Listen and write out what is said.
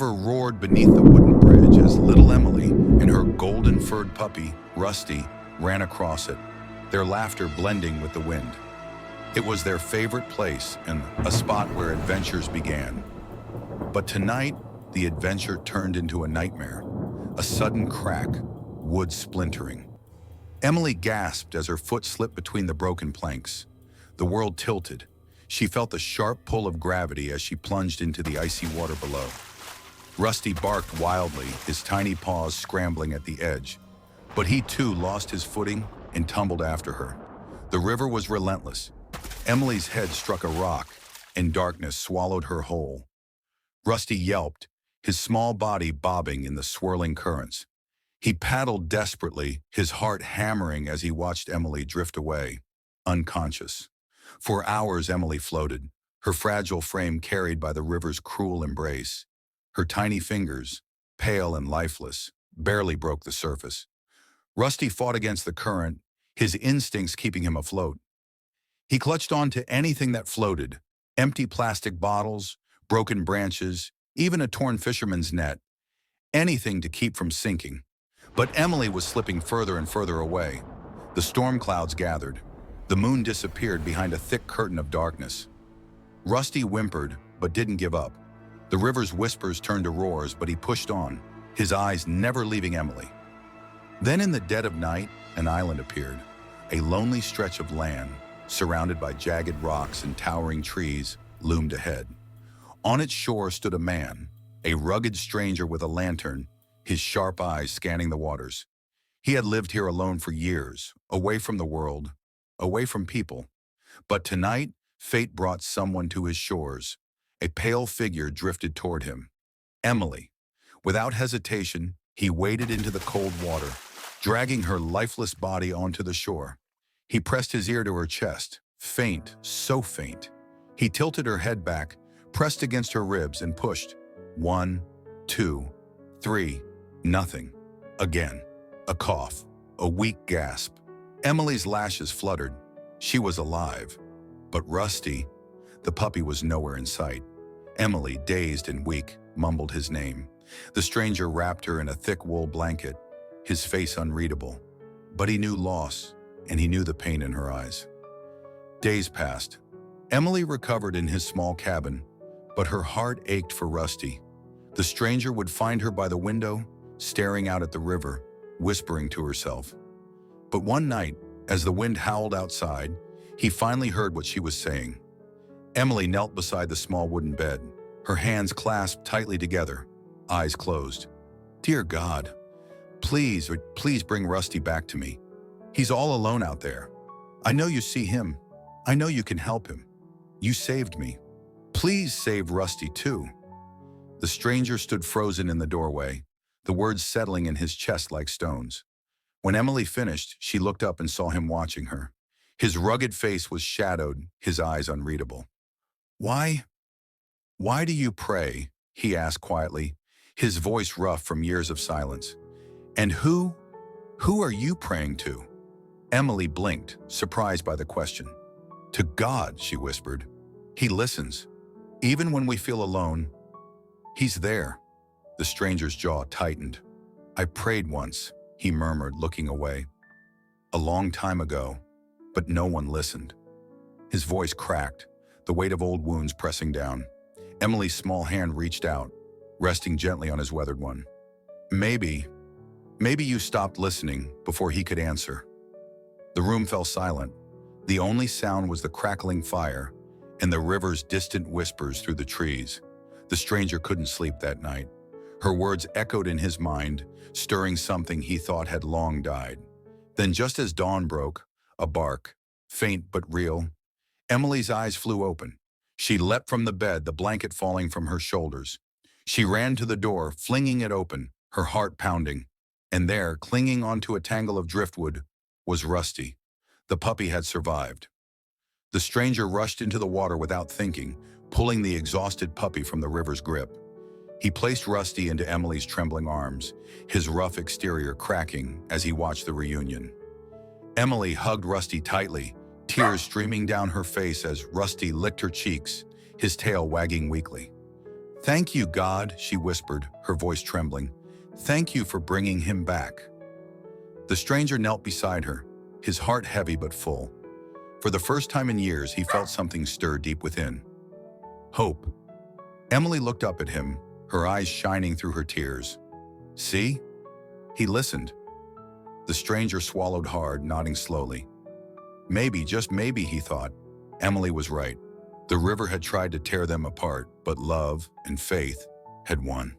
river roared beneath the wooden bridge as little Emily and her golden-furred puppy, Rusty, ran across it, their laughter blending with the wind. It was their favorite place and a spot where adventures began. But tonight, the adventure turned into a nightmare. A sudden crack, wood splintering. Emily gasped as her foot slipped between the broken planks. The world tilted. She felt the sharp pull of gravity as she plunged into the icy water below. Rusty barked wildly, his tiny paws scrambling at the edge. But he too lost his footing and tumbled after her. The river was relentless. Emily's head struck a rock, and darkness swallowed her whole. Rusty yelped, his small body bobbing in the swirling currents. He paddled desperately, his heart hammering as he watched Emily drift away, unconscious. For hours Emily floated, her fragile frame carried by the river's cruel embrace. Her tiny fingers, pale and lifeless, barely broke the surface. Rusty fought against the current, his instincts keeping him afloat. He clutched on to anything that floated, empty plastic bottles, broken branches, even a torn fisherman's net, anything to keep from sinking. But Emily was slipping further and further away. The storm clouds gathered. The moon disappeared behind a thick curtain of darkness. Rusty whimpered, but didn't give up. The river's whispers turned to roars, but he pushed on, his eyes never leaving Emily. Then in the dead of night, an island appeared, a lonely stretch of land, surrounded by jagged rocks and towering trees, loomed ahead. On its shore stood a man, a rugged stranger with a lantern, his sharp eyes scanning the waters. He had lived here alone for years, away from the world, away from people. But tonight, fate brought someone to his shores. A pale figure drifted toward him. Emily. Without hesitation, he waded into the cold water, dragging her lifeless body onto the shore. He pressed his ear to her chest, faint, so faint. He tilted her head back, pressed against her ribs and pushed. 1, 2, 3, nothing. Again, a cough, a weak gasp. Emily's lashes fluttered. She was alive. But Rusty, the puppy, was nowhere in sight. Emily, dazed and weak, mumbled his name. The stranger wrapped her in a thick wool blanket, his face unreadable. But he knew loss, and he knew the pain in her eyes. Days passed. Emily recovered in his small cabin, but her heart ached for Rusty. The stranger would find her by the window, staring out at the river, whispering to herself. But one night, as the wind howled outside, he finally heard what she was saying. Emily knelt beside the small wooden bed, her hands clasped tightly together, eyes closed. "Dear God, please bring Rusty back to me. He's all alone out there. I know you see him. I know you can help him. You saved me. Please save Rusty too." The stranger stood frozen in the doorway, the words settling in his chest like stones. When Emily finished, she looked up and saw him watching her. His rugged face was shadowed, his eyes unreadable. Why do you pray?" he asked quietly, his voice rough from years of silence. "And who are you praying to?" Emily blinked, surprised by the question. "To God," she whispered. "He listens. Even when we feel alone, he's there." The stranger's jaw tightened. "I prayed once," he murmured, looking away. "A long time ago, but no one listened." His voice cracked, the weight of old wounds pressing down. Emily's small hand reached out, resting gently on his weathered one. Maybe you stopped listening before he could answer." The room fell silent. The only sound was the crackling fire and the river's distant whispers through the trees. The stranger couldn't sleep that night. Her words echoed in his mind, stirring something he thought had long died. Then just as dawn broke, a bark, faint but real, Emily's eyes flew open. She leapt from the bed, the blanket falling from her shoulders. She ran to the door, flinging it open, her heart pounding. And there, clinging onto a tangle of driftwood, was Rusty. The puppy had survived. The stranger rushed into the water without thinking, pulling the exhausted puppy from the river's grip. He placed Rusty into Emily's trembling arms, his rough exterior cracking as he watched the reunion. Emily hugged Rusty tightly, tears streaming down her face as Rusty licked her cheeks, his tail wagging weakly. "Thank you, God," she whispered, her voice trembling. "Thank you for bringing him back." The stranger knelt beside her, his heart heavy but full. For the first time in years, he felt something stir deep within. Hope. Emily looked up at him, her eyes shining through her tears. "See?" He listened. The stranger swallowed hard, nodding slowly. Maybe, just maybe, he thought, Emily was right. The river had tried to tear them apart, but love and faith had won.